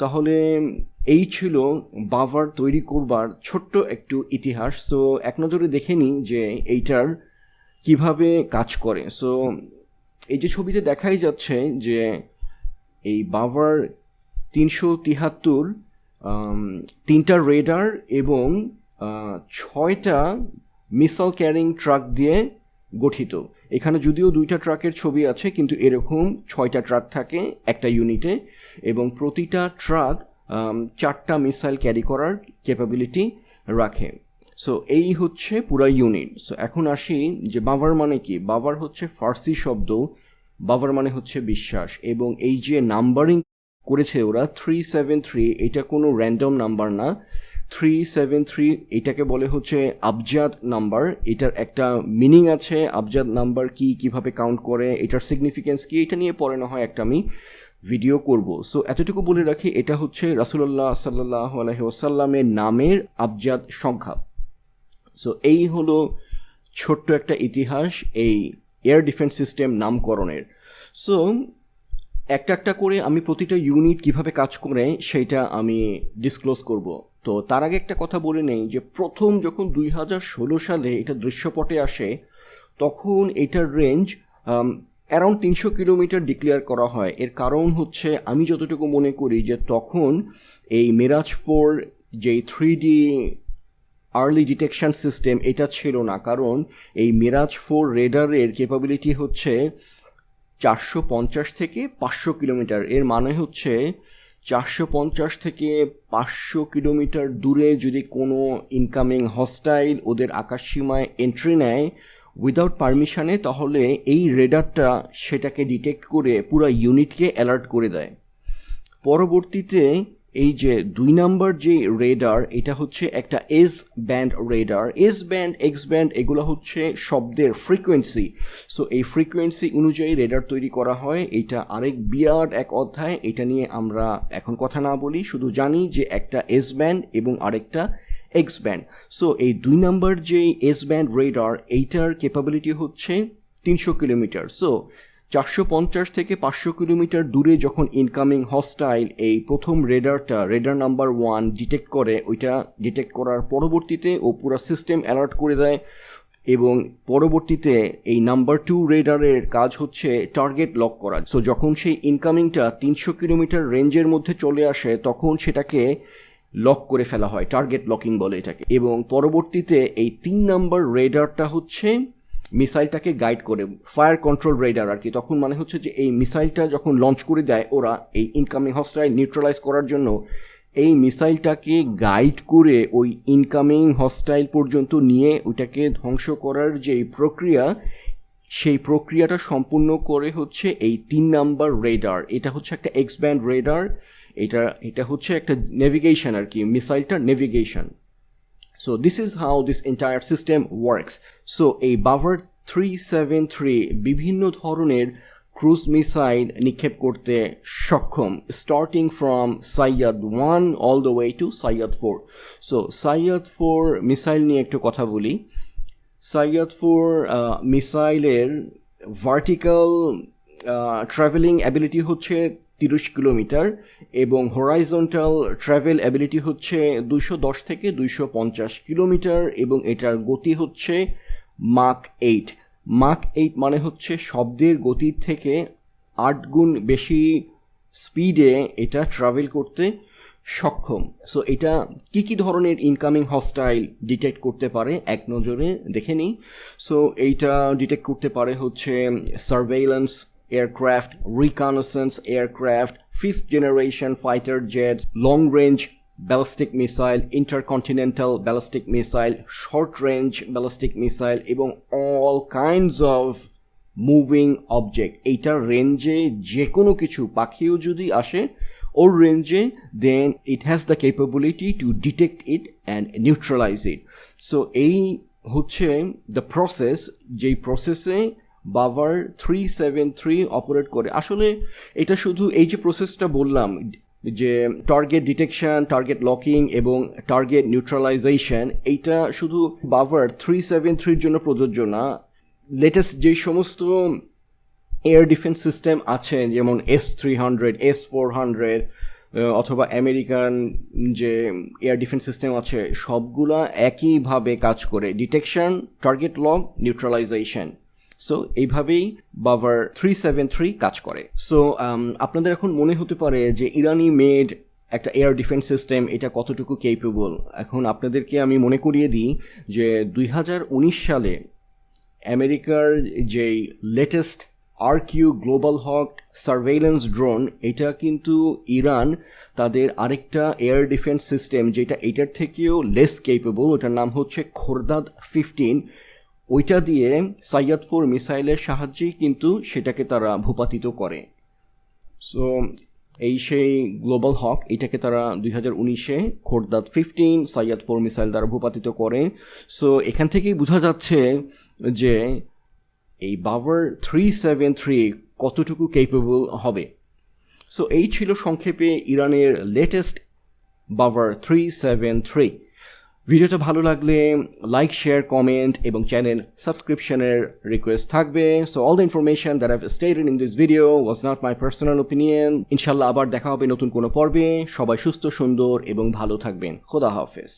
তাহলে এই ছিল বাভার তৈরি করবার ছোট্ট একটু ইতিহাস। সো এক নজরে দেখে নিই যে এইটার কিভাবে কাজ করে। সো এই যে ছবিতে দেখাই যাচ্ছে যে এই বাভার 373 3টা রেডার এবং 6টা মিসাইল ক্যারিং ট্রাক দিয়ে গঠিত। এখানে যদিও 2টা ট্রাকের ছবি আছে, কিন্তু এরকম 6টা ট্রাক থাকে একটা ইউনিটে, এবং প্রতিটা ট্রাক 4টা মিসাইল ক্যারি করার ক্যাপাবিলিটি রাখে। সো এই হচ্ছে পুরা ইউনিট। সো এখন আসি যে বাভার মানে কি। বাভার হচ্ছে ফার্সি শব্দ, বাভার মানে হচ্ছে বিশ্বাস, এবং এই যে নাম্বারিং করেছে ওরা 373, এটা কোনো র্যান্ডম নাম্বার না। 373 এটাকে বলে হচ্ছে আবজাদ নাম্বার। এটার একটা মিনিং আছে, আবজাদ নাম্বার কি, কিভাবে কাউন্ট করে, এটার সিগনিফিকেন্স কি, এটা নিয়ে পরে না হয় একটা আমি ভিডিও করব। সো এতটুকু বলে রাখি, এটা হচ্ছে রাসূলুল্লাহ সাল্লাল্লাহু আলাইহি ওয়াসাল্লামের নামের আবজাদ সংখ্যা। সো এই হলো ছোট্ট একটা ইতিহাস এই এয়ার ডিফেন্স সিস্টেম নামকরণের। সো একটা একটা করে আমি প্রতিটা ইউনিট কিভাবে কাজ করে সেটা আমি ডিসক্লোজ করব। তো তার আগে একটা কথা বলে নেই যে প্রথম যখন 2016 সালে এটা দৃশ্যপটে আসে, তখন এটার রেঞ্জ অ্যারাউন্ড 300 কিলোমিটার ডিক্লেয়ার করা হয়। এর কারণ হচ্ছে, আমি যতটুকু মনে করি যে তখন এই মিরাজ 4 যে 3D আর্লি ডিটেকশন সিস্টেম এটা ছিল না। কারণ এই মিরাজ 4 রেডারের ক্যাপাবিলিটি হচ্ছে 450 থেকে 500 কিলোমিটার। এর মানে হচ্ছে 450 থেকে 500 কিলোমিটার দূরে যদি কোনো ইনকামিং হস্টাইল ওদের আকাশসীমায় এন্ট্রি নেয় উইদাউট পারমিশনে, তাহলে এই রেডারটা সেটাকে ডিটেক্ট করে পুরো ইউনিটকে অ্যালার্ট করে দেয়। পরবর্তীতে এই যে 2 নাম্বার যে রেডার, এটা হচ্ছে একটা S band radar. S band, X band এগুলো হচ্ছে শব্দের ফ্রিকোয়েন্সি। সো এই ফ্রিকোয়েন্সি অনুযায়ী রেডার তৈরি করা হয়। এটা আরেক বিরাট এক অধ্যায়, এটা নিয়ে আমরা এখন কথা না বলি, শুধু জানি যে একটা এস ব্যান্ড এবং আরেকটা এক্স ব্যান্ড। সো এই 2 নাম্বার যে এস ব্যান্ড রেডার, এইটার ক্যাপাবিলিটি হচ্ছে 300 কিলোমিটার। সো 450 থেকে 500 কিলোমিটার দূরে যখন ইনকামিং হস্টাইল এই প্রথম রেডার নাম্বার 1 ডিটেক্ট করে, ওইটা ডিটেক্ট করার পরবর্তীতে ও পুরো সিস্টেম অ্যালার্ট করে দেয়। এবং পরবর্তীতে এই নাম্বার 2 রেডারের কাজ হচ্ছে টার্গেট লক করা। সো যখন সেই ইনকামিংটা 300 কিলোমিটার রেঞ্জের মধ্যে চলে আসে, তখন সেটাকে লক করে ফেলা হয়, টার্গেট লকিং বলে এটাকে। এবং পরবর্তীতে এই 3 নাম্বার রেডারটা হচ্ছে মিসাইলটাকে গাইড করে, ফায়ার কন্ট্রোল রেডার আর কি। তখন মানে হচ্ছে যে এই মিসাইলটা যখন লঞ্চ করে দেয় ওরা এই ইনকামিং হস্টাইল নিউট্রালাইজ করার জন্য, এই মিসাইলটাকে গাইড করে ওই ইনকামিং হস্টাইল পর্যন্ত নিয়ে ওইটাকে ধ্বংস করার যে প্রক্রিয়া, সেই প্রক্রিয়াটা সম্পূর্ণ করে হচ্ছে এই 3 নাম্বার রেডার। এটা হচ্ছে একটা এক্স ব্যান্ড রেডার। এটা হচ্ছে একটা নেভিগেশন আর কি, মিসাইলটার navigation. So this is how this entire system works. So এই বাভার 373 বিভিন্ন ধরনের ক্রুজ মিসাইল নিক্ষেপ করতে সক্ষম, starting from Syed 1 all the way to Syed 4। So Syed 4 missile নিয়ে একটু কথা বলি। সাইয়াদ 4 মিসাইলের ভার্টিক্যাল ট্রাভেলিং অ্যাবিলিটি হচ্ছে 30 কিলোমিটার, এবং হরাইজন্টাল ট্রাভেল অ্যাবিলিটি হচ্ছে 210 থেকে 250 কিলোমিটার, এবং এটার গতি হচ্ছে মাক 8। মাক 8 মানে হচ্ছে শব্দের গতির থেকে 8 গুণ বেশি স্পিডে এটা ট্রাভেল করতে সক্ষম। সো এটা কি কি ধরনের ইনকামিং হস্টাইল ডিটেক্ট করতে পারে এক নজরে দেখে নিই। সো এইটা ডিটেক্ট করতে পারে হচ্ছে surveillance aircraft, reconnaissance aircraft, 5th generation fighter jets, long range ballistic missile, intercontinental ballistic missile, short range ballistic missile, এবং all kinds of moving object। এইটার রেঞ্জে যে কোনো কিছু, পাখিও যদি আসে ওর রেঞ্জে, then it has the capability to detect it and neutralize it. So এই হচ্ছে the process, যেই প্রসেসে বাভার 373 অপারেট করে। আসলে এটা শুধু এই যে প্রসেসটা বললাম যে টার্গেট ডিটেকশন, টার্গেট লকিং এবং টার্গেট নিউট্রালাইজেশন, এইটা শুধু বাভার 373 জন্য প্রযোজ্য না। লেটেস্ট যে সমস্ত এয়ার ডিফেন্স সিস্টেম আছে, যেমন S300, S400, অথবা আমেরিকান যে এয়ার ডিফেন্স সিস্টেম আছে সবগুলা একইভাবে কাজ করে, detection, target lock, neutralisation. So এইভাবেই বাভার 373 কাজ করে। সো আপনাদের এখন মনে হতে পারে যে ইরানি মেড একটা এয়ার ডিফেন্স সিস্টেম এটা কতটুকু কেপেবল। এখন আপনাদেরকে আমি মনে করিয়ে দিই যে 2019 সালে আমেরিকার যেই লেটেস্ট RQ গ্লোবাল হক সার্ভেইলেন্স ড্রোন, এটা কিন্তু ইরান তাদের আরেকটা এয়ার ডিফেন্স সিস্টেম যেটা এটার থেকেও লেস কেপেবল, ওটার নাম হচ্ছে খোরদাদ 15, ওইটা দিয়ে সাইয়াদ 4 মিসাইলের সাহায্যেই কিন্তু সেটাকে তারা ভূপাতিত করে। সো এই সেই গ্লোবাল হক, এটাকে তারা 2019-এ খোরদাদ 15 সাইয়াদ 4 মিসাইল দ্বারা ভূপাতিত করে। সো এখান থেকেই বোঝা যাচ্ছে যে এই বাভার 373 কতটুকু কেপেবল হবে। সো এই ছিল সংক্ষেপে ইরানের লেটেস্ট বাভার 373। ভিডিওটা ভালো লাগলে লাইক, শেয়ার, কমেন্ট এবং চ্যানেল সাবস্ক্রিপশনের রিকোয়েস্ট থাকবে। So all the information that I've stated in this video was not my personal opinion. ইনশাল্লাহ আবার দেখা হবে নতুন কোনো পর্বে। সবাই সুস্থ, সুন্দর এবং ভালো থাকবেন। খোদা হাফেজ।